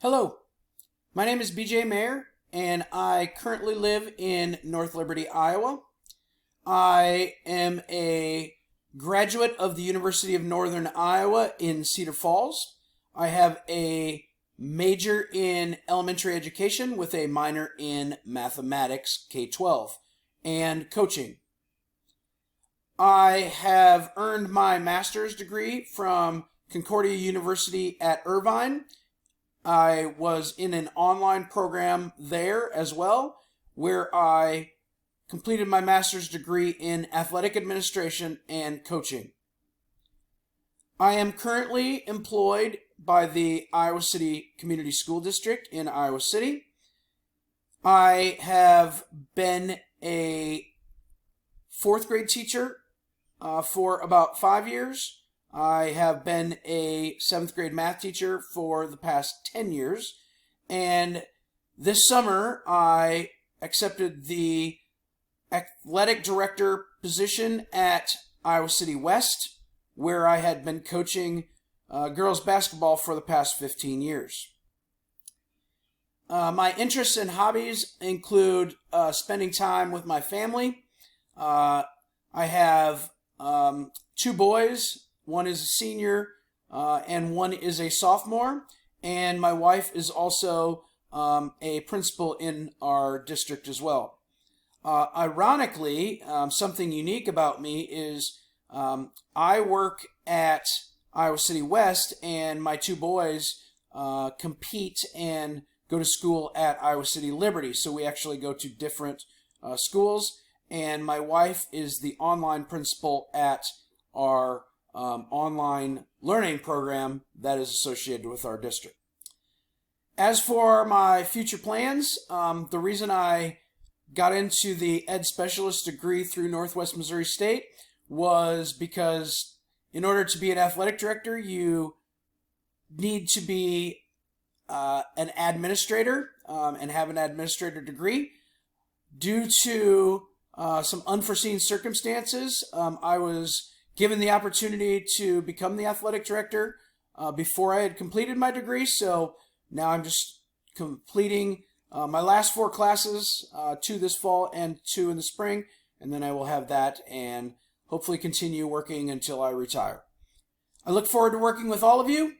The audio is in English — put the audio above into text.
Hello, my name is BJ Mayer, and I currently live in North Liberty, Iowa. I am a graduate of the University of Northern Iowa in Cedar Falls. I have a major in elementary education with a minor in mathematics, K-12, and coaching. I have earned my master's degree from Concordia University at Irvine. I was in an online program there as well, where I completed my master's degree in athletic administration and coaching. I am currently employed by the Iowa City Community School District in Iowa City. I have been a fourth grade teacher for about 5 years. I have been a seventh grade math teacher for the past 10 years. And this summer, I accepted the athletic director position at Iowa City West, where I had been coaching girls basketball for the past 15 years. My interests and hobbies include spending time with my family. I have 2 boys. One is a senior and one is a sophomore. And my wife is also a principal in our district as well. Ironically, something unique about me is I work at Iowa City West, and my 2 boys compete and go to school at Iowa City Liberty. So we actually go to different schools, and my wife is the online principal at our online learning program that is associated with our district. As for my future plans, the reason I got into the Ed Specialist degree through Northwest Missouri State was because in order to be an athletic director, you need to be an administrator and have an administrator degree. Due to some unforeseen circumstances, I was given the opportunity to become the athletic director before I had completed my degree. So now I'm just completing my last 4 classes, 2 this fall and 2 in the spring, and then I will have that and hopefully continue working until I retire. I look forward to working with all of you.